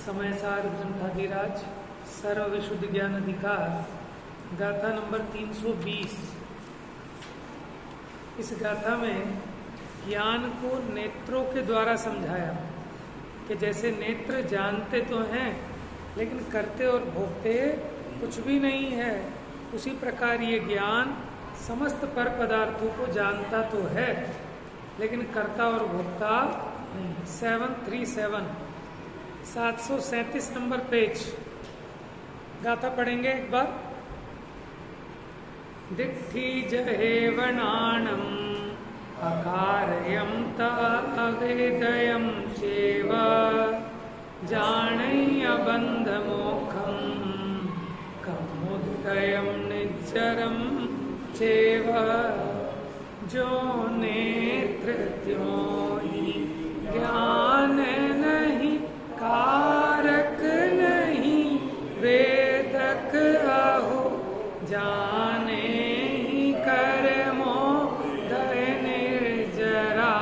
समय सार ग्रंथाधिराज सर्व विशुद्ध ज्ञान अधिकार गाथा नंबर 320। इस गाथा में ज्ञान को नेत्रों के द्वारा समझाया कि जैसे नेत्र जानते तो हैं लेकिन करते और भोगते कुछ भी नहीं है, उसी प्रकार ये ज्ञान समस्त पर पदार्थों को जानता तो है लेकिन करता और भोगता नहीं। 737 737 नंबर पेज गाथा पढ़ेंगे एक बार। दिट्ठी जहेवनाणम अकारयम तवेदयम चेव जाणय्य बंध मोखम कमुदयम निज्जरम चेव। जो नेत्र त्यों ही ज्ञान नहीं, कारक नहीं वेदक अहो, जाने ही कर्मो दय निर्जरा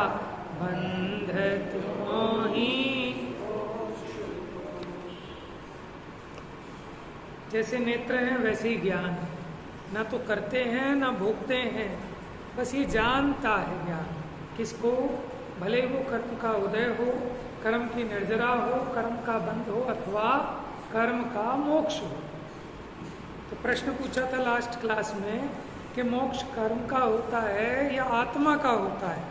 बंध त्यों ही। जैसे नेत्र हैं वैसे ही ज्ञान है, ना तो करते हैं ना भोगते हैं, बस ये जानता है ज्ञान। किसको? भले वो कर्म का उदय हो, कर्म की निर्जरा हो, कर्म का बंध हो अथवा कर्म का मोक्ष हो। तो प्रश्न पूछा था लास्ट क्लास में कि मोक्ष कर्म का होता है या आत्मा का होता है?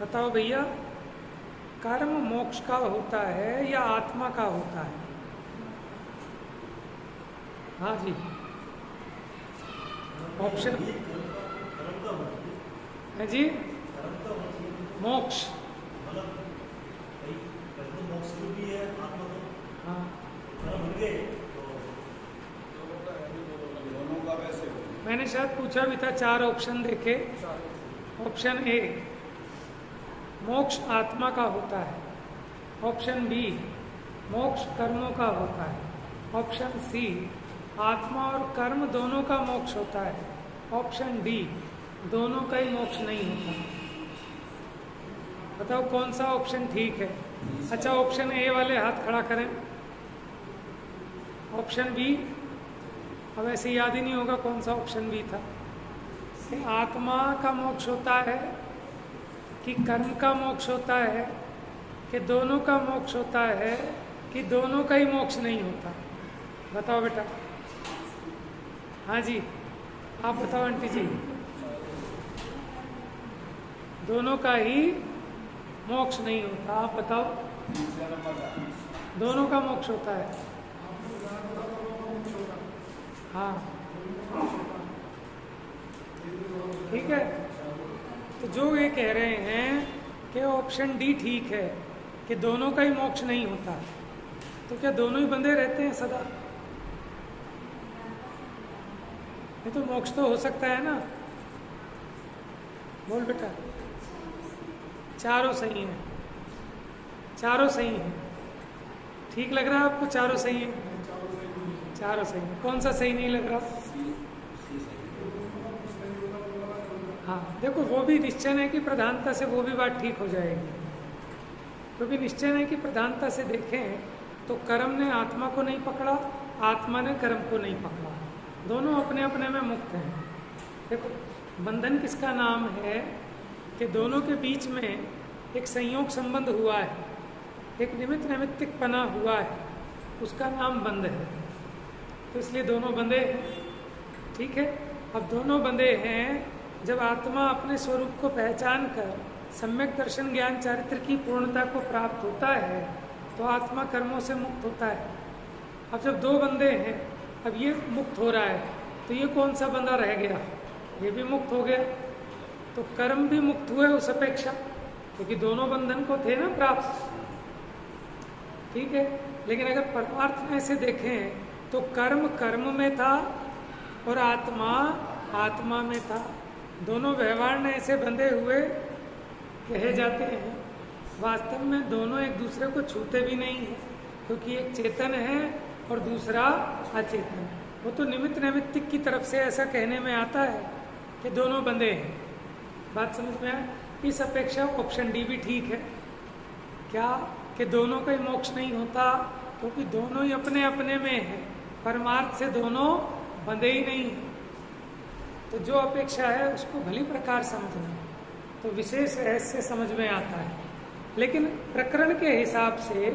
बताओ भैया, कर्म मोक्ष का होता है या आत्मा का होता है? हाँ जी, ऑप्शन है जी। मोक्ष हाँ, मैंने शायद पूछा भी था, 4 ऑप्शन देखे। ऑप्शन ए मोक्ष आत्मा का होता है, ऑप्शन बी मोक्ष कर्मों का होता है, ऑप्शन सी आत्मा और कर्म दोनों का मोक्ष होता है, ऑप्शन डी दोनों का ही मोक्ष नहीं होता। बताओ कौन सा ऑप्शन ठीक है? अच्छा, ऑप्शन ए वाले हाथ खड़ा करें। ऑप्शन बी, अब ऐसे याद ही नहीं होगा कौन सा ऑप्शन बी था। कि आत्मा का मोक्ष होता है कि कर्म का मोक्ष होता है कि दोनों का मोक्ष होता है कि दोनों का ही मोक्ष नहीं होता? बताओ बेटा। हाँ जी, आप बताओ आंटी जी। दोनों का ही मोक्ष नहीं होता, आप बताओ। दोनों का मोक्ष होता है। हाँ ठीक है, तो जो ये कह रहे हैं कि ऑप्शन डी ठीक है कि दोनों का ही मोक्ष नहीं होता, तो क्या दोनों ही बंधे रहते हैं सदा? ये तो मोक्ष तो हो सकता है ना। बोल बेटा। चारों सही हैं, चारों सही हैं। ठीक लग रहा है आपको? चारों सही हैं, चारों सही हैं। कौन सा सही नहीं लग रहा? हाँ देखो, वो भी निश्चय है कि प्रधानता से वो भी बात ठीक हो जाएगी। तो भी निश्चय है कि प्रधानता से देखें तो कर्म ने आत्मा को नहीं पकड़ा, आत्मा ने कर्म को नहीं पकड़ा, दोनों अपने अपने में मुक्त हैं। देखो, बंधन किसका नाम है कि दोनों के बीच में एक संयोग संबंध हुआ है, एक निमित्त नैमित्तिकपना हुआ है, उसका नाम बंध है। तो इसलिए दोनों बंधे हैं। ठीक है, अब दोनों बंधे हैं जब आत्मा अपने स्वरूप को पहचान कर सम्यक दर्शन ज्ञान चारित्र की पूर्णता को प्राप्त होता है तो आत्मा कर्मों से मुक्त होता है। अब जब दो बंधे हैं, अब ये मुक्त हो रहा है तो ये कौन सा बंधा रह गया? ये भी मुक्त हो गया। तो कर्म भी मुक्त हुए उस अपेक्षा, क्योंकि दोनों बंधन को थे ना प्राप्त। ठीक है, लेकिन अगर परमार्थ में से देखें तो कर्म कर्म में था और आत्मा आत्मा में था। दोनों व्यवहार में ऐसे बंधे हुए कहे जाते हैं, वास्तव में दोनों एक दूसरे को छूते भी नहीं है, क्योंकि एक चेतन है और दूसरा अचेतन। वो तो निमित्त नैमित्तिक की तरफ से ऐसा कहने में आता है कि दोनों बंधे हैं। बात समझ में आए? इस अपेक्षा ऑप्शन डी भी ठीक है। क्या कि दोनों का ही मोक्ष नहीं होता, क्योंकि दोनों ही अपने अपने में है, परमार्थ से दोनों बंधे ही नहीं है। तो जो अपेक्षा है उसको भली प्रकार समझना, तो विशेष रहस्य समझ में आता है। लेकिन प्रकरण के हिसाब से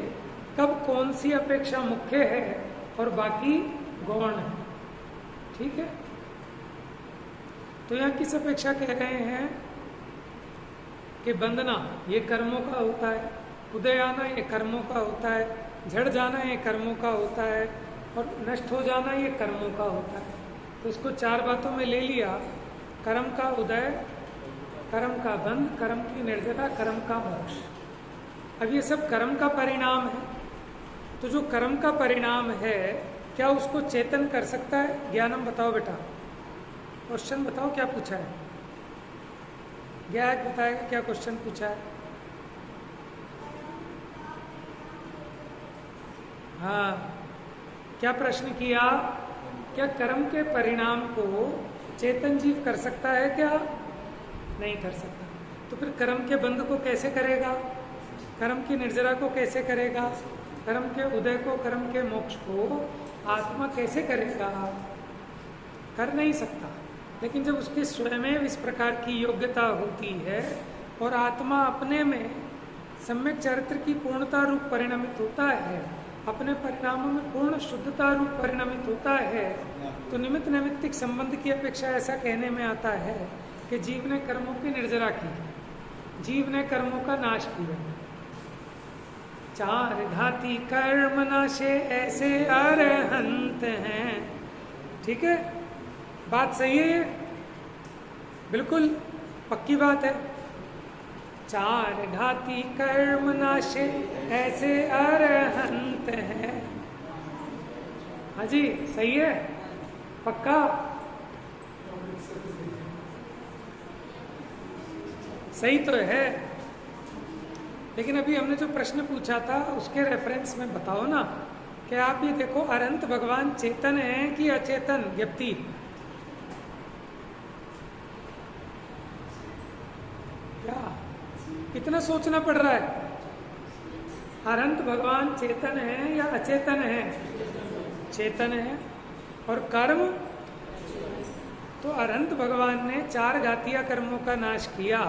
कब कौन सी अपेक्षा मुख्य है और बाकी गौण है, ठीक है। तो यहाँ किस अपेक्षा कह रहे हैं कि बंधना ये कर्मों का होता है, उदय आना ये कर्मों का होता है, झड़ जाना ये कर्मों का होता है, और नष्ट हो जाना ये कर्मों का होता है। तो इसको चार बातों में ले लिया, कर्म का उदय, कर्म का बंध, कर्म की निर्जरा, कर्म का मोक्ष। अब ये सब कर्म का परिणाम है। तो जो कर्म का परिणाम है, क्या उसको चेतन कर सकता है? ज्ञानम बताओ बेटा, क्वेश्चन बताओ क्या पूछा है। ज्ञान बताएगा क्या क्वेश्चन पूछा है। हाँ, क्या प्रश्न किया? क्या कर्म के परिणाम को चेतन जीव कर सकता है क्या? नहीं कर सकता। तो फिर कर्म के बंध को कैसे करेगा? कर्म की निर्जरा को कैसे करेगा? कर्म के उदय को, कर्म के मोक्ष को आत्मा कैसे करेगा? कर नहीं सकता। लेकिन जब उसके स्वयं इस प्रकार की योग्यता होती है और आत्मा अपने में सम्यक चरित्र की पूर्णता रूप परिणमित होता है, अपने परिणामों में पूर्ण शुद्धता रूप परिणमित होता है, तो निमित्त नैमित्तिक संबंध की अपेक्षा ऐसा कहने में आता है कि जीव ने कर्मों की निर्जरा की, जीव ने कर्मों का नाश किया। चार घाती कर्म नाशे ऐसे अरहंत हैं, ठीक है, बात सही है, बिल्कुल पक्की बात है। चार घाती कर्म नाशे ऐसे अरहंत हैं। हाँ जी, सही है, पक्का। सही तो है, लेकिन अभी हमने जो प्रश्न पूछा था उसके रेफरेंस में बताओ ना कि आप ये देखो, अनंत भगवान चेतन है कि अचेतन व्यक्ति? क्या कितना सोचना पड़ रहा है? अनंत भगवान चेतन है या अचेतन है? चेतन है। और कर्म तो अनंत भगवान ने चार घातिया कर्मों का नाश किया,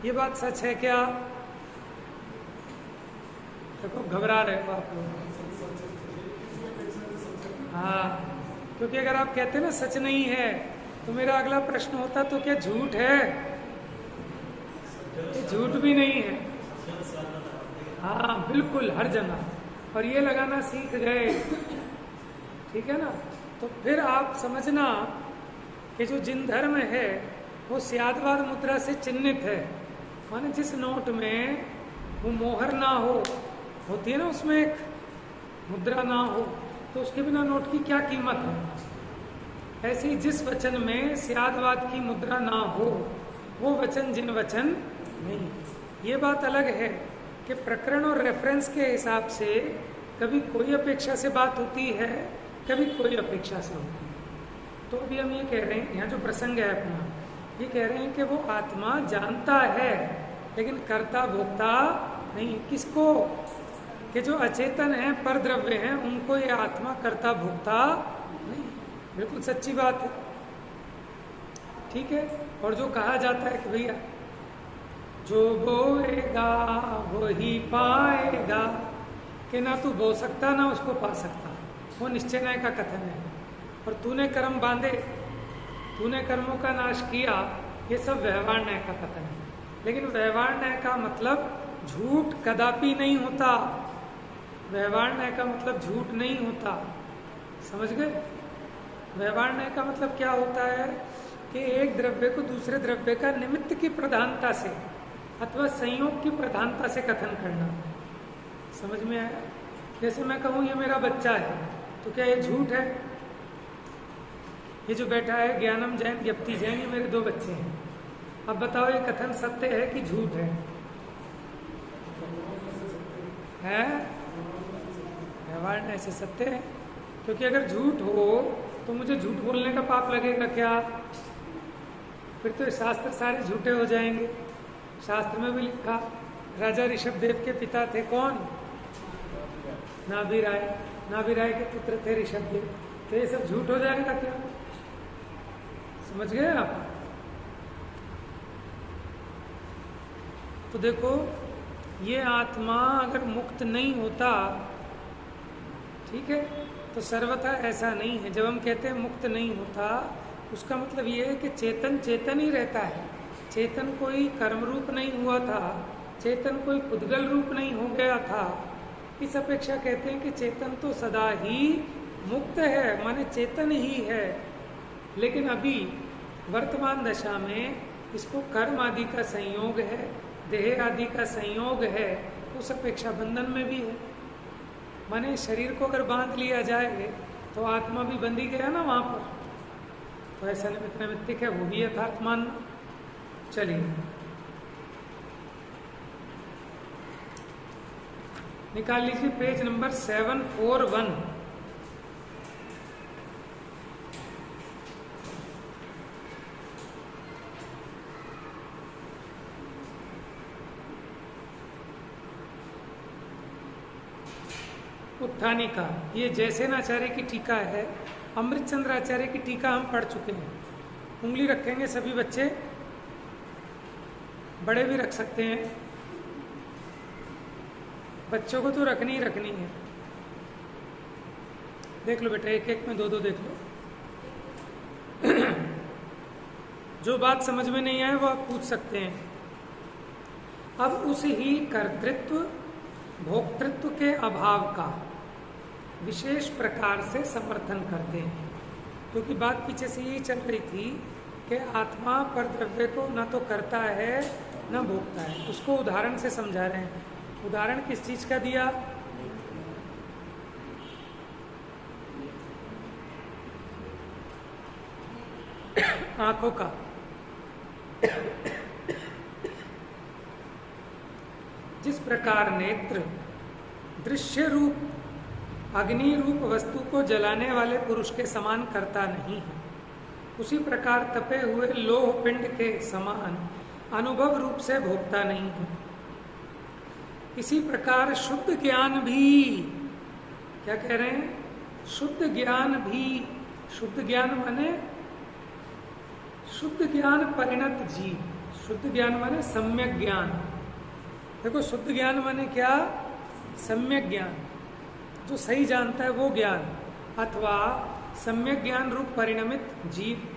ये बात सच है क्या? देखो घबरा रहे हो आप लोग। हाँ, क्योंकि अगर आप कहते ना सच नहीं है, तो मेरा अगला प्रश्न होता तो क्या झूठ है? ये झूठ भी नहीं है। हाँ बिल्कुल, हर जगह। और ये लगाना सीख गए, ठीक है ना, तो फिर आप समझना कि जो जिन धर्म है वो स्यादवाद मुद्रा से चिन्हित है। माने जिस नोट में वो मोहर ना हो, होती है ना उसमें एक मुद्रा ना हो, तो उसके बिना नोट की क्या कीमत है। ऐसे ही जिस वचन में स्यादवाद की मुद्रा ना हो, वो वचन जिन वचन नहीं। ये बात अलग है कि प्रकरण और रेफरेंस के हिसाब से कभी कोई अपेक्षा से बात होती है, कभी कोई अपेक्षा से होती है। तो अभी हम ये कह रहे हैं, यहाँ जो प्रसंग है अपना, ये कह रहे हैं कि वो आत्मा जानता है लेकिन कर्ता भोक्ता नहीं। किसको? कि जो अचेतन है, पर द्रव्य हैं, उनको ये आत्मा कर्ता भोक्ता नहीं। बिल्कुल सच्ची बात है, ठीक है। और जो कहा जाता है कि भैया जो बोएगा वो ही पाएगा, कि ना तू बो सकता ना उसको पा सकता, वो निश्चय न्याय का कथन है। और तूने कर्म बांधे, तूने कर्मों का नाश किया, ये सब व्यवहार न्याय का कथन है। लेकिन व्यवहार न्याय का मतलब झूठ कदापि नहीं होता। व्यवहार न्याय का मतलब झूठ नहीं होता, समझ गए? व्यवहार न्याय का मतलब क्या होता है कि एक द्रव्य को दूसरे द्रव्य का निमित्त की प्रधानता से अथवा संयोग की प्रधानता से कथन करना। समझ में आया? जैसे मैं कहूँ ये मेरा बच्चा है, तो क्या ये झूठ है? ये जो बैठा है ज्ञानम जैन, ज्ञप्ति जैन, ये मेरे दो बच्चे हैं। अब बताओ ये कथन सत्य है कि झूठ है? व्यवहार न्याय से सत्य है, क्योंकि अगर झूठ हो तो मुझे झूठ बोलने का पाप लगेगा क्या? फिर तो शास्त्र सारे झूठे हो जाएंगे। शास्त्र में भी लिखा राजा ऋषभदेव के पिता थे कौन? नाभिराय। नाभिराय के पुत्र थे ऋषभदेव। तो ये सब झूठ हो जाएगा क्या? समझ गए आप? तो देखो, ये आत्मा अगर मुक्त नहीं होता, ठीक है, तो सर्वथा ऐसा नहीं है। जब हम कहते हैं मुक्त नहीं होता, उसका मतलब ये है कि चेतन चेतन ही रहता है। चेतन कोई कर्म रूप नहीं हुआ था, चेतन कोई पुद्गल रूप नहीं हो गया था। इस अपेक्षा कहते हैं कि चेतन तो सदा ही मुक्त है, माने चेतन ही है। लेकिन अभी वर्तमान दशा में इसको कर्म आदि का संयोग है, देह आदि का संयोग है, उस अपेक्षा बंधन में भी है। माने शरीर को अगर बांध लिया जाए तो आत्मा भी बंधी गया ना वहां पर, तो ऐसा निमित्त नैमित्तिक है, वो भी यथार्थ मानना। चलिए निकाल लीजिए पेज नंबर 741। उत्थानी का ये जयसेनाचार्य की टीका है। अमृतचंद्र आचार्य की टीका हम पढ़ चुके हैं। उंगली रखेंगे सभी बच्चे, बड़े भी रख सकते हैं, बच्चों को तो रखनी ही रखनी है। देख लो बेटा, एक एक में दो दो देख लो। जो बात समझ में नहीं आए वो आप पूछ सकते हैं। अब उस ही कर्तृत्व भोक्तृत्व के अभाव का विशेष प्रकार से समर्थन करते हैं, क्योंकि बात पीछे से यही चल रही थी कि आत्मा पर द्रव्य को न तो करता है न भोगता है। उसको उदाहरण से समझा रहे हैं। उदाहरण किस चीज का दिया? आंखों का। जिस प्रकार नेत्र दृश्य रूप अग्नि रूप वस्तु को जलाने वाले पुरुष के समान करता नहीं है, उसी प्रकार तपे हुए लोह पिंड के समान अनुभव रूप से भोगता नहीं है। इसी प्रकार शुद्ध ज्ञान भी, क्या कह रहे हैं? शुद्ध ज्ञान भी, शुद्ध ज्ञान माने शुद्ध ज्ञान परिणत जीव, शुद्ध ज्ञान माने सम्यक ज्ञान। देखो, शुद्ध ज्ञान माने क्या? सम्यक ज्ञान, जो सही जानता है वो ज्ञान, अथवा सम्यक ज्ञान रूप परिणमित जीव।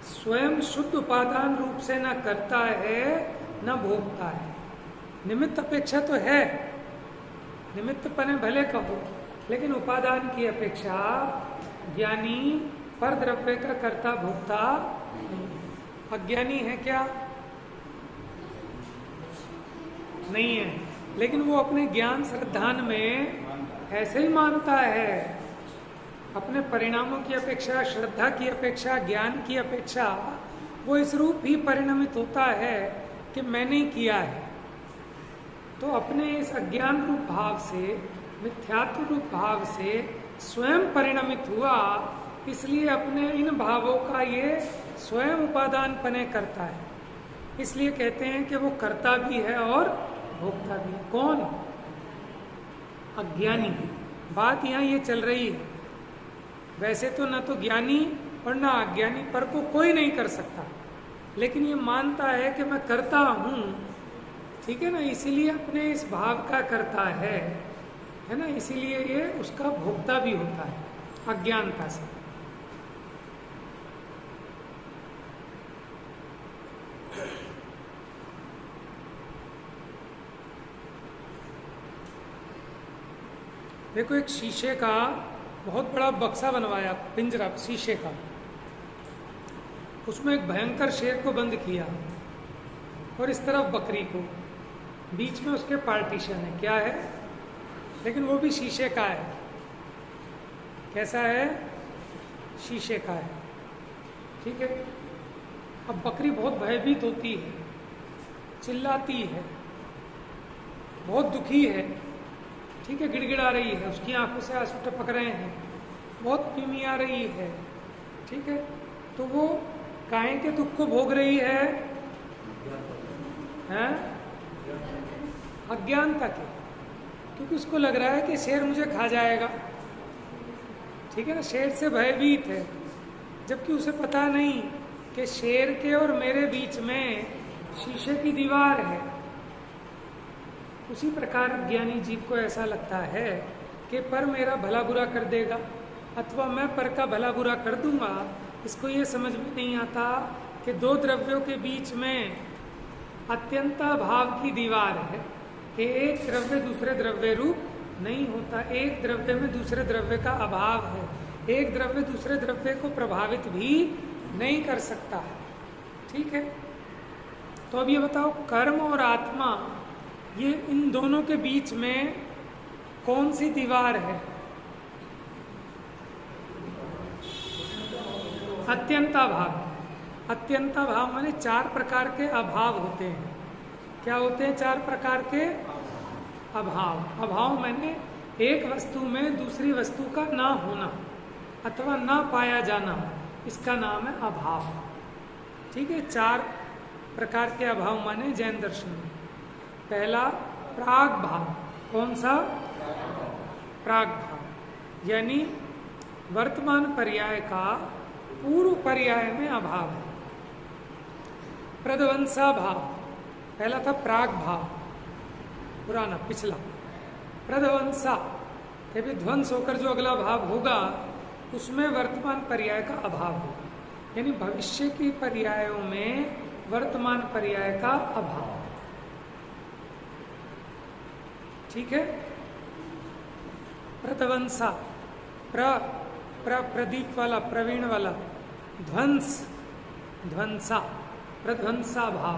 स्वयं शुद्ध उपादान रूप से न करता है न भोगता है। निमित्त अपेक्षा तो है, निमित्त पने भले कहो, लेकिन उपादान की अपेक्षा ज्ञानी पर द्रव्य का कर्ता भोगता नहीं। अज्ञानी है क्या? नहीं है, लेकिन वो अपने ज्ञान श्रद्धान में ऐसे ही मानता है। अपने परिणामों की अपेक्षा, श्रद्धा की अपेक्षा, ज्ञान की अपेक्षा वो इस रूप ही परिणमित होता है कि मैंने किया है। तो अपने इस अज्ञान रूप भाव से, मिथ्यात्व रूप भाव से स्वयं परिणमित हुआ, इसलिए अपने इन भावों का ये स्वयं उपादान पने करता है। इसलिए कहते हैं कि वो कर्ता भी है और भोक्ता भी है। कौन? अज्ञानी। बात यहाँ ये चल रही है। वैसे तो न तो ज्ञानी और न अज्ञानी पर को कोई नहीं कर सकता, लेकिन ये मानता है कि मैं करता हूँ, ठीक है ना, इसीलिए अपने इस भाव का करता है ना, इसीलिए ये उसका भोक्ता भी होता है अज्ञानता से। देखो, एक शीशे का बहुत बड़ा बक्सा बनवाया, पिंजरा शीशे का, उसमें एक भयंकर शेर को बंद किया और इस तरफ बकरी को, बीच में उसके पार्टीशन है। क्या है? लेकिन वो भी शीशे का है। कैसा है? शीशे का है, ठीक है। अब बकरी बहुत भयभीत होती है, चिल्लाती है, बहुत दुखी है, ठीक है, गिड़गिड़ा रही है, उसकी आंखों से आंसू टपक रहे हैं, बहुत मिमिया रही है, ठीक है। तो वो काहे के दुख को भोग रही है? हैं? अज्ञानता के, क्योंकि उसको लग रहा है कि शेर मुझे खा जाएगा, ठीक है ना, शेर से भयभीत है, जबकि उसे पता नहीं कि शेर के और मेरे बीच में शीशे की दीवार है। उसी प्रकार ज्ञानी जीव को ऐसा लगता है कि पर मेरा भला बुरा कर देगा अथवा मैं पर का भला बुरा कर दूंगा। इसको ये समझ में नहीं आता कि दो द्रव्यों के बीच में अत्यंता भाव की दीवार है कि एक द्रव्य दूसरे द्रव्य रूप नहीं होता, एक द्रव्य में दूसरे द्रव्य का अभाव है, एक द्रव्य दूसरे द्रव्य को प्रभावित भी नहीं कर सकता, ठीक है। तो अब ये बताओ, कर्म और आत्मा, ये इन दोनों के बीच में कौन सी दीवार है? अत्यंता भाव। अत्यंता भाव माने चार प्रकार के अभाव होते हैं। क्या होते हैं चार प्रकार के अभाव? अभाव माने एक वस्तु में दूसरी वस्तु का ना होना अथवा ना पाया जाना, इसका नाम है अभाव, ठीक है। चार प्रकार के अभाव माने जैन दर्शन में। पहला प्राग भाव। कौन सा? प्राग भाव, यानी वर्तमान पर्याय का पूर्व पर्याय में अभाव है। प्रध्वंसा भाव, पहला था प्राग भाव, पुराना पिछला। प्रध्वंसा, कभी ध्वंस होकर जो अगला भाव होगा उसमें वर्तमान पर्याय का अभाव होगा, यानी भविष्य की पर्यायों में वर्तमान पर्याय का अभाव, ठीक है। प्रध्वंसा, प्रदीप वाला, प्रवीण वाला, ध्वंस, ध्वंसा, प्रध्वंसा भाव।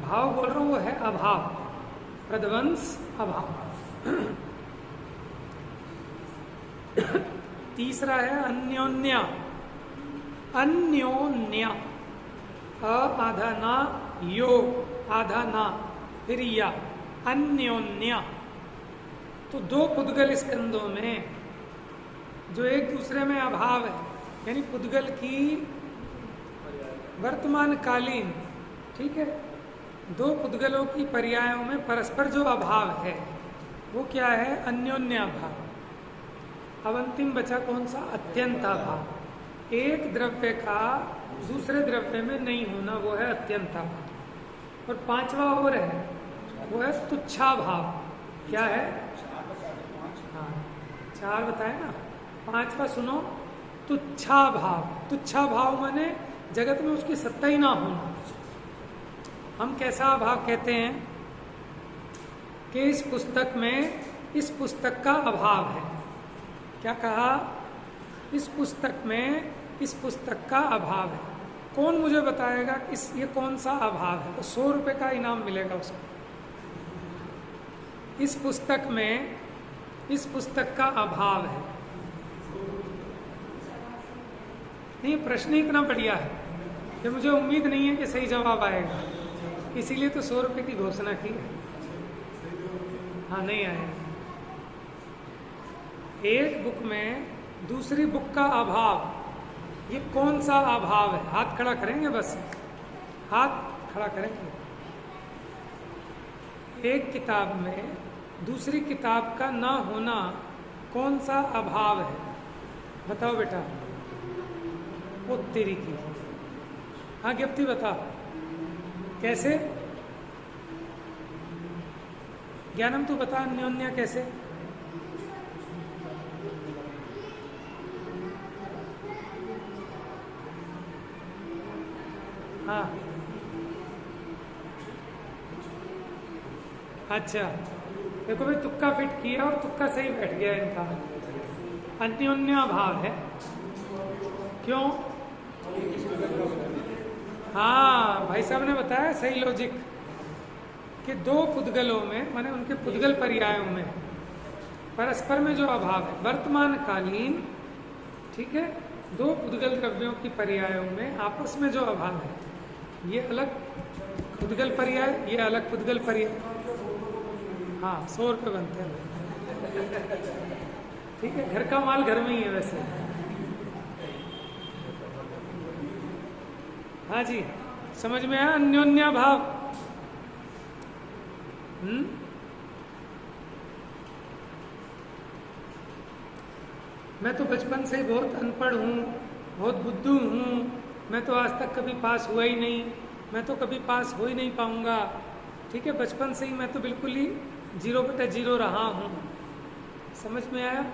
भाव बोल रहा हूं वो है अभाव, प्रध्वंस अभाव। तीसरा है अन्योन्या। अन्योन्या, अ आधा ना, यो आधा ना, फिर या, अन्योन्या। तो दो पुद्गल स्कंदों में जो एक दूसरे में अभाव है, यानी पुद्गल की वर्तमान कालीन, ठीक है, दो पुद्गलों की पर्यायों में परस्पर जो अभाव है वो क्या है? अन्योन्या भाव। अब अंतिम बचा कौन सा? अत्यंता भाव। एक द्रव्य का दूसरे द्रव्य में नहीं होना, वो है अत्यंता भाव। और पांचवा और है, वो है तुच्छा भाव। क्या है? हाँ, चार बताए ना, पांचवा सुनो, तुच्छा भाव। तुच्छा भाव माने जगत में उसकी सत्ता ही ना होना। हम कैसा अभाव कहते हैं कि इस पुस्तक में इस पुस्तक का अभाव है। क्या कहा? इस पुस्तक में इस पुस्तक का अभाव है। कौन मुझे बताएगा कि ये कौन सा अभाव है? तो 100 रुपए का इनाम मिलेगा उसको। इस पुस्तक में इस पुस्तक का अभाव है। नहीं, प्रश्न इतना बढ़िया है कि मुझे उम्मीद नहीं है कि सही जवाब आएगा, इसीलिए तो 100 रुपए की घोषणा की है। हाँ, नहीं आएगा। एक बुक में दूसरी बुक का अभाव, ये कौन सा अभाव है? हाथ खड़ा करेंगे, बस हाथ खड़ा करेंगे। एक किताब में दूसरी किताब का ना होना कौन सा अभाव है? बताओ बेटा। वो तेरी की। हाँ ज्ञप्ति बता, कैसे? ज्ञानम तू बता, अन्योन्या कैसे? हाँ, अच्छा, देखो भाई, तुक्का फिट किया और तुक्का सही बैठ गया इनका। अन्योन्या भाव है। क्यों? हाँ, भाई साहब ने बताया सही लॉजिक कि दो पुद्गलों में, माने उनके पुद्गल पर्यायों में परस्पर में जो अभाव है, वर्तमान कालीन, ठीक है, दो पुद्गल द्रव्यों की पर्यायों में आपस में जो अभाव है, ये अलग पुद्गल पर्याय, ये अलग पुद्गल पर्याय। हाँ, 100 रुपये बनते हैं। ठीक है, घर का माल घर में ही है वैसे। हाँ जी, समझ में आया अन्योन्या भाव। मैं तो बचपन से बहुत अनपढ़ हूँ, बहुत बुद्धू हूँ, मैं तो आज तक कभी पास हुआ ही नहीं, मैं तो कभी पास हो ही नहीं पाऊंगा। ठीक है, बचपन से ही मैं तो बिल्कुल ही 0/0 रहा हूँ। समझ में आया?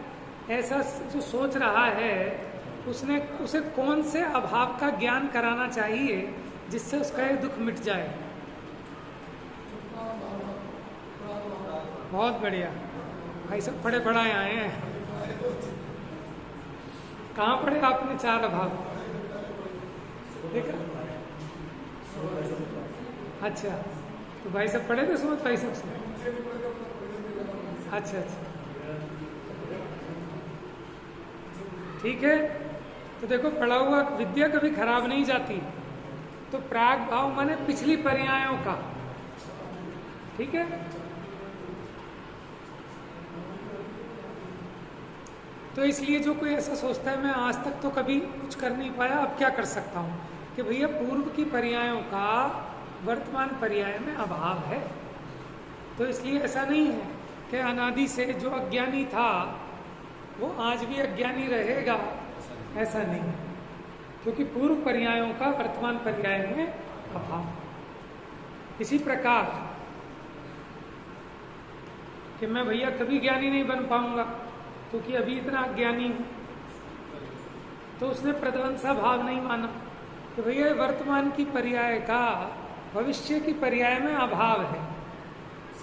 ऐसा जो सोच रहा है उसे कौन से अभाव का ज्ञान कराना चाहिए जिससे उसका ये दुख मिट जाए। बहुत बढ़िया भाई, सब पढ़े पढ़ाए आए हैं। कहाँ पढ़े आपने 4 अभाव? देखा? अच्छा, तो भाई सब पढ़े थे सुमत भाई सब से? अच्छा अच्छा, ठीक है। तो देखो, पढ़ा हुआ विद्या कभी खराब नहीं जाती। तो प्राग भाव माने पिछली पर्यायों का, ठीक है। तो इसलिए जो कोई ऐसा सोचता है मैं आज तक तो कभी कुछ कर नहीं पाया, अब क्या कर सकता हूँ, कि भैया पूर्व की पर्यायों का वर्तमान पर्याय में अभाव है। तो इसलिए ऐसा नहीं है कि अनादि से जो अज्ञानी था वो आज भी अज्ञानी रहेगा, ऐसा नहीं, क्योंकि पूर्व पर्यायों का वर्तमान पर्याय में अभाव। इसी प्रकार कि मैं भैया कभी ज्ञानी नहीं बन पाऊंगा क्योंकि अभी इतना अज्ञानी हूं, तो उसने प्रध्वंसा भाव नहीं माना कि भैया वर्तमान की पर्याय का भविष्य की पर्याय में अभाव है।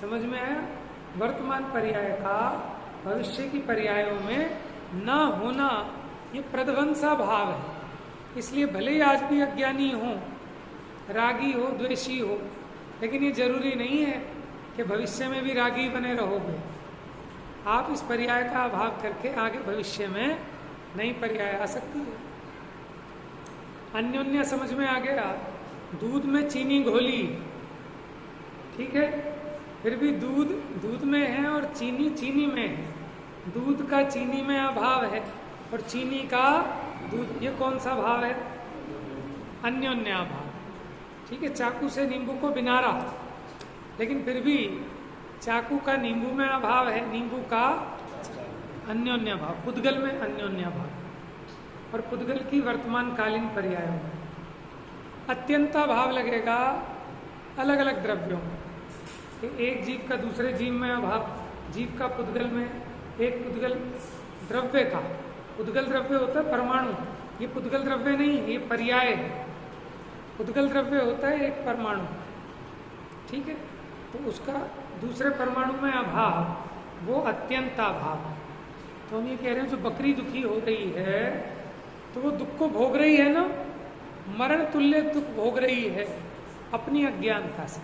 समझ में आया? वर्तमान पर्याय का भविष्य की पर्यायों में न होना ये प्रध्वंसा भाव है। इसलिए भले ही आज भी अज्ञानी हो, रागी हो, द्वेषी हो, लेकिन ये जरूरी नहीं है कि भविष्य में भी रागी बने रहोगे। आप इस पर्याय का अभाव करके आगे भविष्य में नई पर्याय आ सकती है। अन्योन्य समझ में आ गया? दूध में चीनी घोली, ठीक है, फिर भी दूध दूध में है और चीनी चीनी में है। दूध का चीनी में अभाव है और चीनी का दूध, ये कौन सा भाव है? अन्योन्या भाव। ठीक है, चाकू से नींबू को बिनारा, लेकिन फिर भी चाकू का नींबू में अभाव है, नींबू का अन्योन्या भाव। पुद्गल में अन्योन्या भाव और पुद्गल की वर्तमान कालीन पर्यायों में अत्यंता भाव लगेगा अलग अलग द्रव्यों में। एक जीव का दूसरे जीव में अभाव, जीव का पुद्गल में, एक पुद्गल द्रव्य का, पुद्गल द्रव्य होता है परमाणु, ये पुद्गल द्रव्य नहीं है, ये पर्याय है। पुद्गल द्रव्य होता है एक परमाणु, ठीक है, तो उसका दूसरे परमाणु में अभाव, वो अत्यंता भाव। तो हम ये कह रहे हैं जो बकरी दुखी हो रही है तो वो दुख को भोग रही है ना, मरण तुल्य दुख भोग रही है अपनी अज्ञानता से।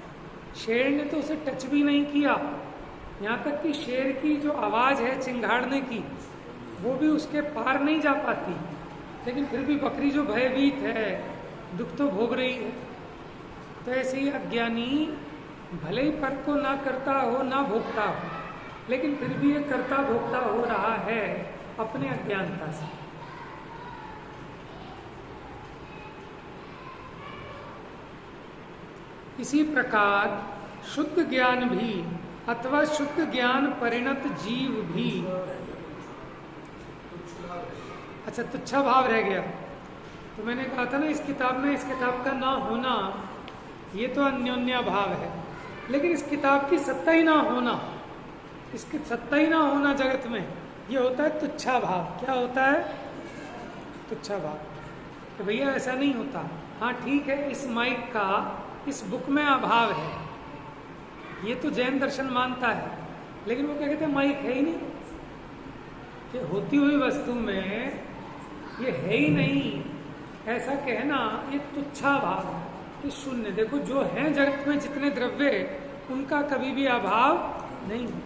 शेर ने तो उसे टच भी नहीं किया, यहाँ तक कि शेर की जो आवाज है चिंगाड़ने की वो भी उसके पार नहीं जा पाती, लेकिन फिर भी बकरी जो भयभीत है दुख तो भोग रही है। तो ऐसे ही अज्ञानी भले ही पर को ना करता हो ना भोगता हो, लेकिन फिर भी ये करता भोगता हो रहा है अपने अज्ञानता से। इसी प्रकार शुद्ध ज्ञान भी अथवा शुद्ध ज्ञान परिणत जीव भी, अच्छा तुच्छा भाव रह गया। तो मैंने कहा था ना इस किताब में, इस किताब का ना होना ये तो अन्योन्या भाव है, लेकिन इस किताब की सत्ता ही ना होना, इसकी सत्ता ही ना होना जगत में, ये होता है तुच्छा भाव। क्या होता है? तुच्छा भाव। तो भैया ऐसा नहीं होता। हाँ ठीक है, इस माइक का इस बुक में अभाव है, ये तो जैन दर्शन मानता है, लेकिन वो क्या कहते हैं माइक है ही नहीं, कि होती हुई वस्तु में ये है ही नहीं, ऐसा कहना ये तुच्छा भाव है कि शून्य। देखो जो है जगत में जितने द्रव्य उनका कभी भी अभाव नहीं होता,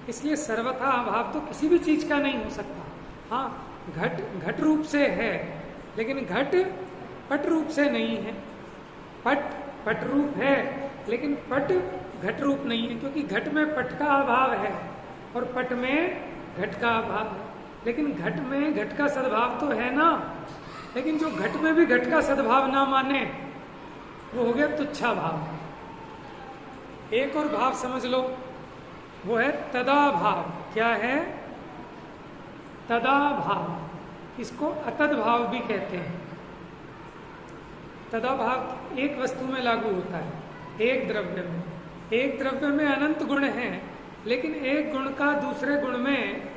इसलिए सर्वथा अभाव तो किसी भी चीज का नहीं हो सकता। हाँ घट घट रूप से है, लेकिन घट पट रूप से नहीं है। पट पट रूप है लेकिन पट घट रूप नहीं है, क्योंकि घट में पट का अभाव है और पट में घट का अभाव है। लेकिन घट में घट का सद्भाव तो है ना, लेकिन जो घट में भी घट का सद्भाव ना माने वो हो गया तुच्छा भाव। एक और भाव समझ लो, वो है तदा भाव। क्या है? तदा भाव। इसको अतद भाव भी कहते हैं। तदा भाव एक वस्तु में लागू होता है, एक द्रव्य में। एक द्रव्य में अनंत गुण हैं, लेकिन एक गुण का दूसरे गुण में,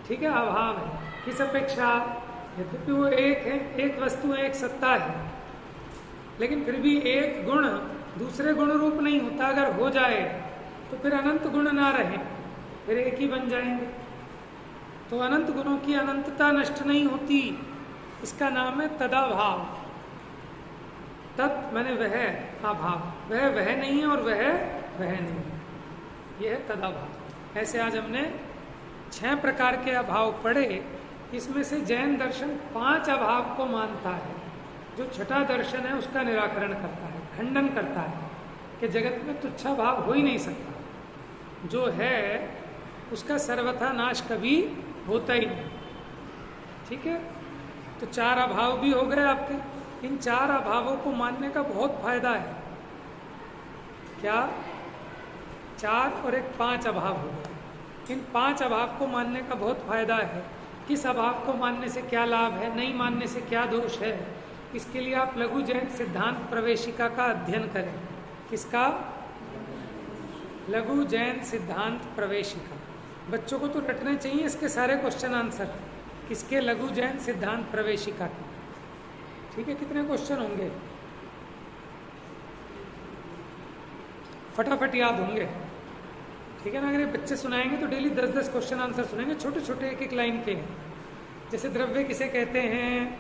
ठीक है, अभाव है। किस अपेक्षा? यद्यपि वो एक है, एक वस्तु है, एक सत्ता है, लेकिन फिर भी एक गुण दूसरे गुण रूप नहीं होता। अगर हो जाए तो फिर अनंत गुण ना रहे, फिर एक ही बन जाएंगे। तो अनंत गुणों की अनंतता नष्ट नहीं होती, इसका नाम है तदाभाव। तत् माने वह, अभाव। वह नहीं है और वह नहीं है, यह है तदाभाव। ऐसे आज हमने 6 प्रकार के अभाव पढ़े। इसमें से जैन दर्शन 5 अभाव को मानता है। जो छठा दर्शन है उसका निराकरण करता है, खंडन करता है कि जगत में तुच्छा भाव हो ही नहीं सकता। जो है उसका सर्वथा नाश कभी होता ही नहीं। ठीक है, तो 4 अभाव भी हो गए आपके। इन 4 अभावों को मानने का बहुत फायदा है। क्या? 4 और एक 5 अभाव हो गए। इन 5 अभाव को मानने का बहुत फायदा है। किस अभाव को मानने से क्या लाभ है, नहीं मानने से क्या दोष है, इसके लिए आप लघु जैन सिद्धांत प्रवेशिका का अध्ययन करें। किसका? लघु जैन सिद्धांत प्रवेशिका। बच्चों को तो रटने चाहिए इसके सारे क्वेश्चन आंसर। किसके? लघु जैन सिद्धांत प्रवेशिका के। ठीक है, कितने क्वेश्चन होंगे? फटाफट याद होंगे। ठीक है ना? अगर ये बच्चे सुनाएंगे तो डेली 10-10 क्वेश्चन आंसर सुनेंगे, छोटे छोटे एक लाइन के। जैसे द्रव्य किसे कहते हैं,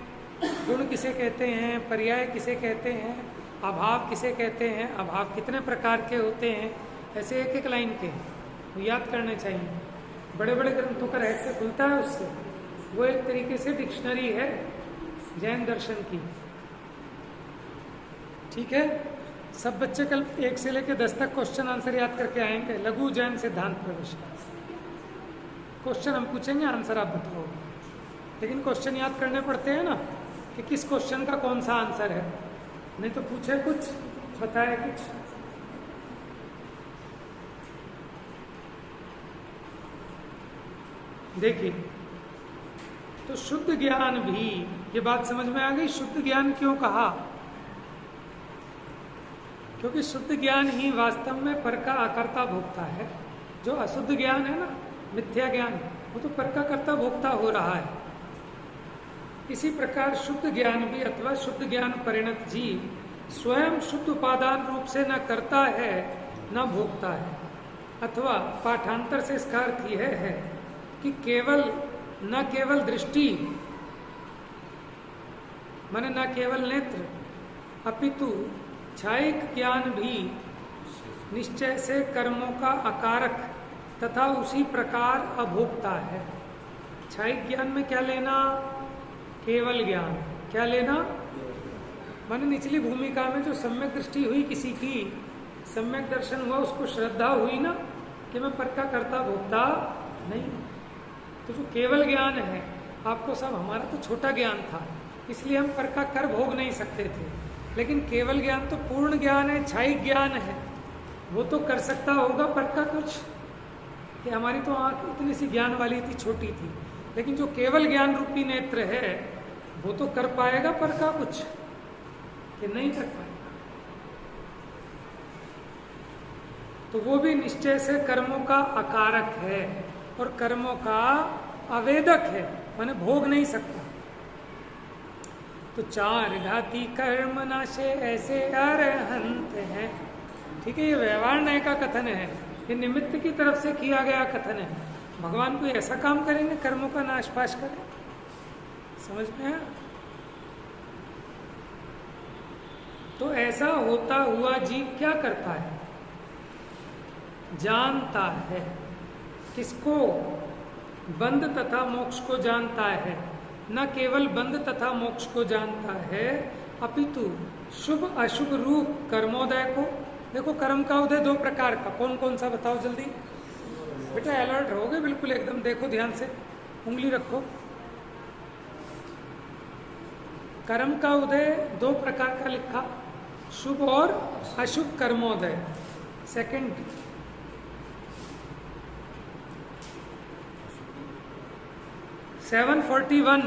गुण किसे कहते हैं, पर्याय किसे कहते हैं, अभाव किसे कहते हैं, अभाव कितने प्रकार के होते हैं, ऐसे एक लाइन के वो याद करने चाहिए। बड़े बड़े ग्रंथों का रहस्य खुलता है उससे। वो एक तरीके से डिक्शनरी है जैन दर्शन की। ठीक है, सब बच्चे कल 1 से लेकर 10 तक क्वेश्चन आंसर याद करके आएंगे। लघु जैन सिद्धांत प्रवेशिका। क्वेश्चन हम पूछेंगे, आंसर आप बताओगे। लेकिन क्वेश्चन याद करने पड़ते हैं ना, कि किस क्वेश्चन का कौन सा आंसर है। नहीं तो पूछे कुछ, बताए कुछ। देखिए, तो शुद्ध ज्ञान भी, ये बात समझ में आ गई। शुद्ध ज्ञान क्यों कहा? क्योंकि शुद्ध ज्ञान ही वास्तव में पर का अकर्ता भोक्ता है। जो अशुद्ध ज्ञान है ना, मिथ्या ज्ञान, वो तो पर का कर्ता भोक्ता हो रहा है। इसी प्रकार शुद्ध ज्ञान भी अथवा शुद्ध ज्ञान परिणत जीव स्वयं शुद्ध उपादान रूप से न करता है न भोगता है। अथवा पाठांतर से इसका अर्थ यह है कि न केवल दृष्टि माने न केवल नेत्र, अपितु छायिक ज्ञान भी निश्चय से कर्मों का अकारक तथा उसी प्रकार अभोक्ता है। छायिक ज्ञान में क्या लेना? केवल ज्ञान। क्या लेना? माने निचली भूमिका में जो सम्यक दृष्टि हुई किसी की, सम्यक दर्शन हुआ, उसको श्रद्धा हुई ना कि मैं पर का कर्ता भोक्ता नहीं। तो जो केवल ज्ञान है, आपको सब, हमारा तो छोटा ज्ञान था, इसलिए हम पर का कर भोग नहीं सकते थे। लेकिन केवल ज्ञान तो पूर्ण ज्ञान है, छायिक ज्ञान है, वो तो कर सकता होगा पर का कुछ। कि हमारी तो आँख इतनी सी ज्ञान वाली थी, छोटी थी, लेकिन जो केवल ज्ञान रूपी नेत्र है वो तो कर पाएगा पर का कुछ, कि नहीं कर पाएगा। तो वो भी निश्चय से कर्मों का अकारक है और कर्मों का आवेदक है, माने भोग नहीं सकता। तो 4 घाती कर्म नाशे ऐसे अरहंत हैं। ठीक है, ये व्यवहार न्याय का कथन है, ये निमित्त की तरफ से किया गया कथन है। भगवान कोई ऐसा काम करेंगे कर्मों का नाश पाश करें? समझ में आया? तो ऐसा होता हुआ जीव क्या करता है? जानता है। किसको? बंध तथा मोक्ष को जानता है। न केवल बंध तथा मोक्ष को जानता है, अपितु शुभ अशुभ रूप कर्मोदय को। देखो, कर्म का उदय 2 प्रकार का, कौन कौन सा बताओ जल्दी। बेटा अलर्ट रहोगे बिल्कुल एकदम, देखो ध्यान से, उंगली रखो। कर्म का उदय 2 प्रकार का लिखा, शुभ और अशुभ कर्मोदय। सेकंड, सेवन 41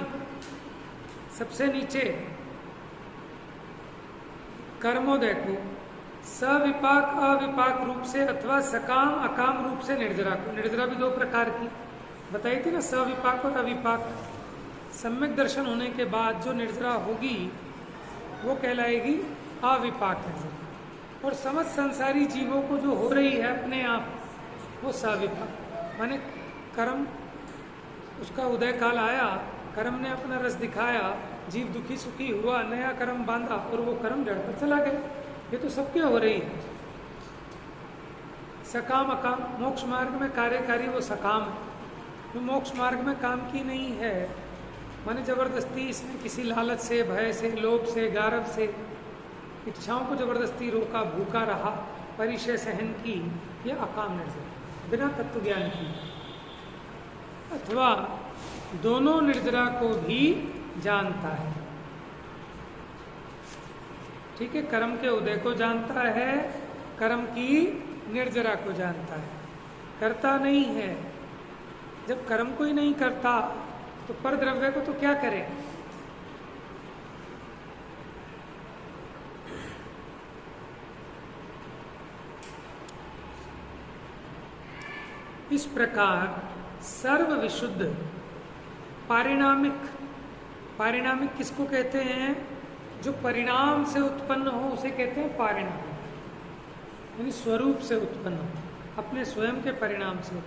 सबसे नीचे, कर्मोदय को सविपाक अविपाक रूप से अथवा सकाम अकाम रूप से निर्जरा को, निर्जरा भी दो प्रकार की बताई थी ना, सविपाक और अविपाक। सम्यक दर्शन होने के बाद जो निर्जरा होगी वो कहलाएगी अविपाक निर्जरा, और समस्त संसारी जीवों को जो हो रही है अपने आप वो सविपाक। माने कर्म, उसका उदय काल आया, कर्म ने अपना रस दिखाया, जीव दुखी सुखी हुआ, नया कर्म बांधा और वो कर्म जड़ पर चला गया। ये तो सबके हो रही है। सकाम अकाम, मोक्ष मार्ग में कार्यकारी वो सकाम है, वो मोक्ष मार्ग में काम की नहीं है। माने जबरदस्ती इसने किसी लालच से, भय से, लोभ से, गारव से इच्छाओं को जबरदस्ती रोका, भूखा रहा, परिचय सहन की, ये अकाम निर्जरा बिना तत्व ज्ञान की। अथवा दोनों निर्जरा को भी जानता है, ठीक है, कर्म के उदय को जानता है, कर्म की निर्जरा को जानता है, करता नहीं है। जब कर्म को ही नहीं करता तो पर द्रव्य को तो क्या करे। इस प्रकार सर्व विशुद्ध पारिणामिक, पारिणामिक किसको कहते हैं, जो परिणाम से उत्पन्न हो उसे कहते हैं पारिणामिक, यानी स्वरूप से उत्पन्न हो, अपने स्वयं के परिणाम से।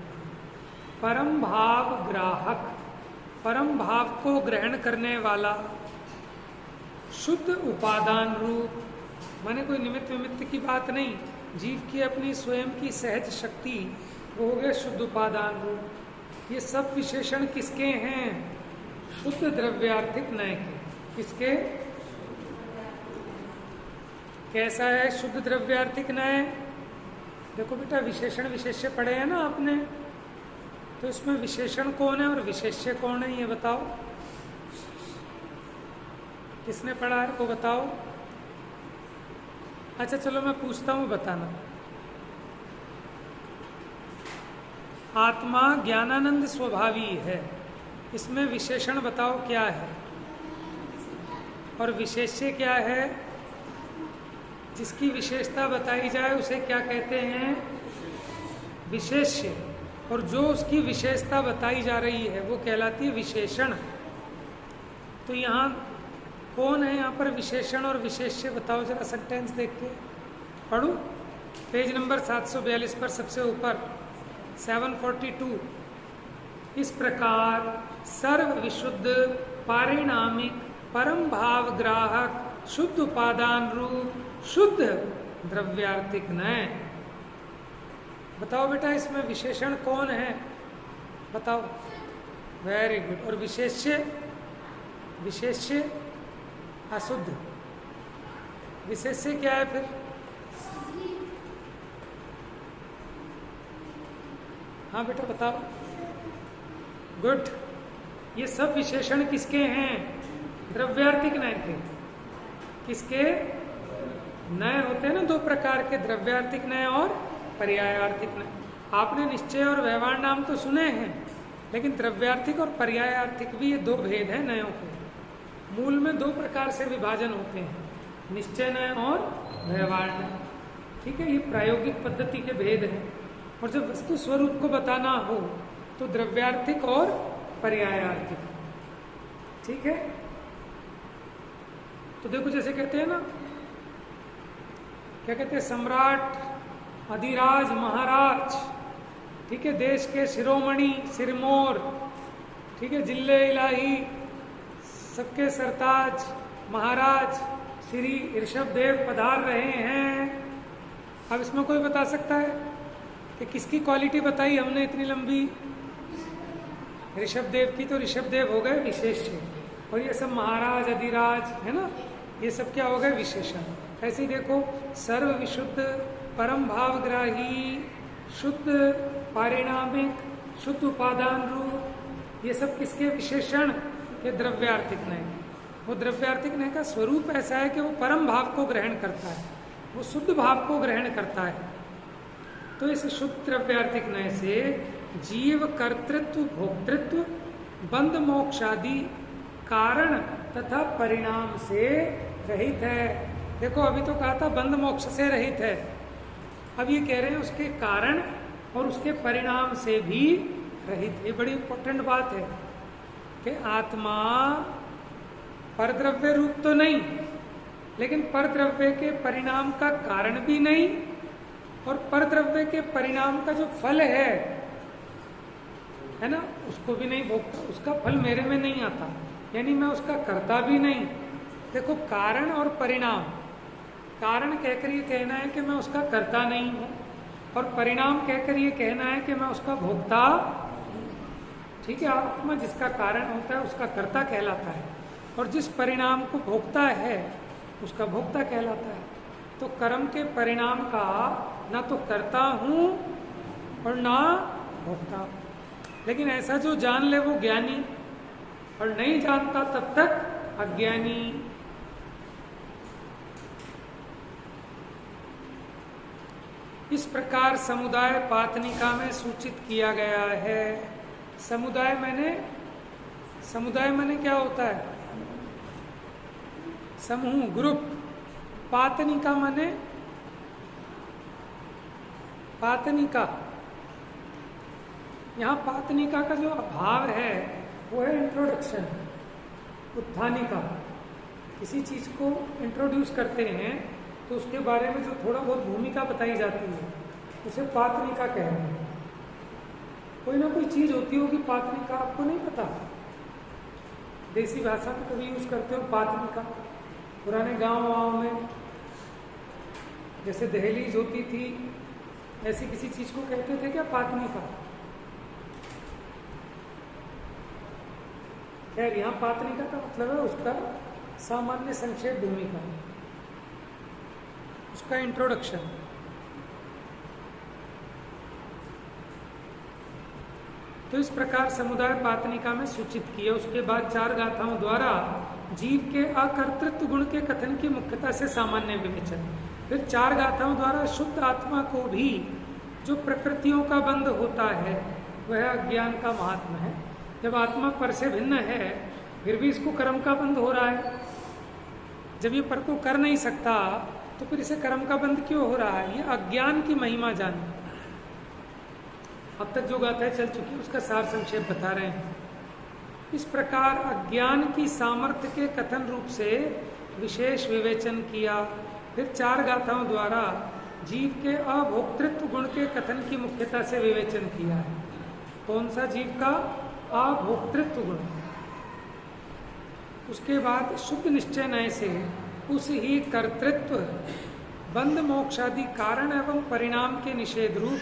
परम भाव ग्राहक, परम भाव को ग्रहण करने वाला, शुद्ध उपादान रूप, माने कोई निमित्त विमित्त की बात नहीं, जीव की अपनी स्वयं की सहज शक्ति, वो हो गया शुद्ध उपादान रूप। ये सब विशेषण किसके हैं, शुद्ध द्रव्यार्थिक नय के। किसके, कैसा है शुद्ध द्रव्यार्थिक नय। देखो बेटा, विशेषण विशेष्य पढ़े हैं ना आपने, तो इसमें विशेषण कौन है और विशेष्य कौन है ये बताओ। किसने पढ़ा है वो बताओ। अच्छा चलो मैं पूछता हूँ, बताना। आत्मा ज्ञानानंद स्वभावी है, इसमें विशेषण बताओ क्या है, और विशेष्य क्या है। जिसकी विशेषता बताई जाए उसे क्या कहते हैं, विशेष्य, और जो उसकी विशेषता बताई जा रही है वो कहलाती है विशेषण। तो यहाँ कौन है यहाँ पर विशेषण और विशेष्य, बताओ जरा सेंटेंस देख के। पढ़ो पेज नंबर 742 पर सबसे ऊपर 742। इस प्रकार सर्व विशुद्ध पारिणामिक परम भाव ग्राहक शुद्ध उपादान रूप शुद्ध द्रव्यार्थिक नय। बताओ बेटा इसमें विशेषण कौन है, बताओ। Very good. और विशेष्य, विशेष्य अशुद्ध, विशेष्य क्या है फिर। हाँ बेटा बताओ। गुड। ये सब विशेषण किसके हैं, द्रव्यार्थिक नय के। किसके, नय होते हैं ना दो प्रकार के, द्रव्यार्थिक नय और पर्यायार्थिक नय। आपने निश्चय और व्यवहार नाम तो सुने हैं, लेकिन द्रव्यार्थिक और पर्यायार्थिक भी ये दो भेद हैं नयों के। मूल में दो प्रकार से विभाजन होते हैं, निश्चय नय और व्यवहार नय। ठीक है, ये प्रायोगिक पद्धति के भेद हैं। और जब वस्तु स्वरूप को बताना हो तो द्रव्यार्थिक और पर्यायार्थिक। ठीक है, तो देखो जैसे कहते हैं ना, क्या कहते हैं, सम्राट, अधिराज, महाराज, ठीक है, देश के शिरोमणि, सिरमौर, ठीक है, जिले इलाही, सबके सरताज, महाराज श्री ऋषभ देव पधार रहे हैं। अब इसमें कोई बता सकता है कि किसकी क्वालिटी बताई हमने इतनी लंबी, ऋषभ देव की, तो ऋषभ देव हो गए विशेष्य, और ये सब महाराज, अधिराज है ना, ये सब क्या हो गए विशेषण। ऐसे ही देखो, सर्व विशुद्ध परम भावग्राही शुद्ध पारिणामिक शुद्ध उपादान रूप, ये सब किसके विशेषण के, द्रव्यार्थिक नहीं। वो द्रव्यार्थिक नय का स्वरूप ऐसा है कि वो परम भाव को ग्रहण करता है, वो शुद्ध भाव को ग्रहण करता है। तो इस शुद्ध द्रव्यार्थिक नय से जीव कर्तृत्व, भोक्तृत्व, बंध मोक्षादि कारण तथा परिणाम से रहित है। देखो अभी तो कहा था बंध मोक्ष से रहित है, अब ये कह रहे हैं उसके कारण और उसके परिणाम से भी रहित। ये बड़ी इंपॉर्टेंट बात है कि आत्मा परद्रव्य रूप तो नहीं, लेकिन परद्रव्य के परिणाम का कारण भी नहीं, और परद्रव्य के परिणाम का जो फल है ना, उसको भी नहीं भोगता, उसका फल मेरे में नहीं आता, यानी मैं उसका करता भी नहीं। देखो कारण और परिणाम, कारण कहकर ये कहना है कि मैं उसका करता नहीं हूं, और परिणाम कहकर ये कहना है कि मैं उसका भोगता। ठीक है, आत्मा जिसका कारण होता है उसका कर्ता कहलाता है, और जिस परिणाम को भोगता है उसका भोक्ता कहलाता है। तो कर्म के परिणाम का ना तो करता हूं और ना भोगता। लेकिन ऐसा जो जान ले वो ज्ञानी, और नहीं जानता तब तक अज्ञानी। इस प्रकार समुदाय पातनिका में सूचित किया गया है। समुदाय मैंने क्या होता है? समूह, ग्रुप। पातनिका माने पातनिका, यहाँ पातनिका का जो भाव है वो है इंट्रोडक्शन, उत्थानिका। किसी चीज को इंट्रोड्यूस करते हैं तो उसके बारे में जो थोड़ा बहुत भूमिका बताई जाती है उसे पातनिका कह रहे हैं। कोई ना कोई चीज होती होगी पातनिका, आपको नहीं पता? देसी भाषा में कभी यूज करते हो पातनिका? पुराने गांव में जैसे दहलीज होती थी, ऐसी किसी चीज को कहते थे क्या पातनिका? खैर, यहाँ पातनिका का मतलब है उसका सामान्य संक्षेप भूमिका, उसका इंट्रोडक्शन। तो इस प्रकार समुदाय पातनिका में सूचित किया। उसके बाद 4 गाथाओं द्वारा जीव के अकर्तृत्व गुण के कथन की मुख्यता से सामान्य विवेचन। फिर 4 गाथाओं द्वारा शुद्ध आत्मा को भी जो प्रकृतियों का बंध होता है वह अज्ञान का महात्मा है। जब आत्मा पर से भिन्न है फिर भी इसको कर्म का बंध हो रहा है। जब ये पर को कर नहीं सकता तो फिर इसे कर्म का बंध क्यों हो रहा है? ये अज्ञान की महिमा जाने। अब तक जो गाथाएं चल चुकी है उसका सार संक्षेप बता रहे हैं। इस प्रकार अज्ञान की सामर्थ्य के कथन रूप से विशेष विवेचन किया। फिर 4 गाथाओं द्वारा जीव के अभोक्तृत्व गुण के कथन की मुख्यता से विवेचन किया है। कौन सा जीव का? अभोक्तृत्व गुण। उसके बाद शुद्ध निश्चय नय से उस ही कर्तृत्व, बंध मोक्षादि कारण एवं परिणाम के निषेध रूप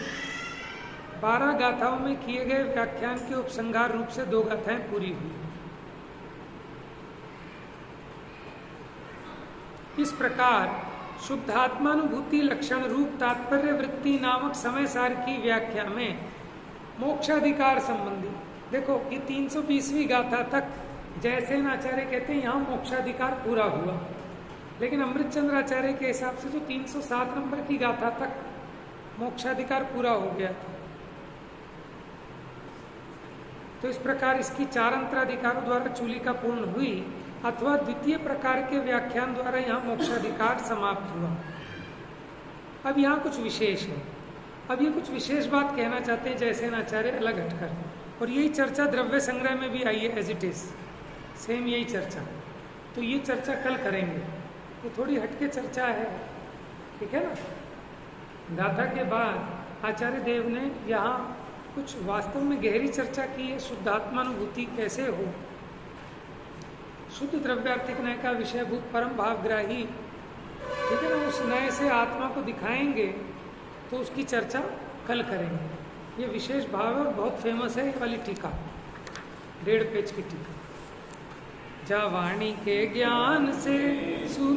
12 गाथाओं में किए गए व्याख्यान के उपसंहार रूप से 2 गाथाएं पूरी हुई। इस प्रकार शुद्धात्मानुभूति लक्षण रूप तात्पर्य वृत्ति नामक समय सार की व्याख्या में मोक्षाधिकार संबंधी, देखो ये 320वीं गाथा तक जयसेन आचार्य कहते हैं यहाँ मोक्षाधिकार पूरा हुआ, लेकिन अमृतचंद्र आचार्य के हिसाब से जो 307 नंबर की गाथा तक मोक्षाधिकार पूरा हो गया था। तो इस प्रकार इसकी 4 अंतराधिकारों द्वारा चूलिका पूर्ण हुई, अथवा द्वितीय प्रकार के व्याख्यान द्वारा यहाँ मोक्षाधिकार समाप्त हुआ। अब यहाँ कुछ विशेष है। अब ये कुछ विशेष बात कहना चाहते हैं जयसेन आचार्य अलग हटकर, और यही चर्चा द्रव्य संग्रह में भी आई है, एज इट इज सेम यही चर्चा। तो ये चर्चा कल करेंगे, ये थोड़ी हटके चर्चा है, ठीक है ना। गाथा के बाद आचार्य देव ने यहाँ कुछ वास्तव में गहरी चर्चा की है। शुद्धात्मानुभूति कैसे हो, शुद्ध द्रव्यार्थिक नय का विषयभूत परम भावग्राही, ठीक है ना, उस नय से आत्मा को दिखाएंगे, तो उसकी चर्चा कल करेंगे। ये विशेष भाव है और बहुत फेमस है ये वाली टीका, 1.5 पेज की टीका। जा वाणी के ज्ञान से सूझ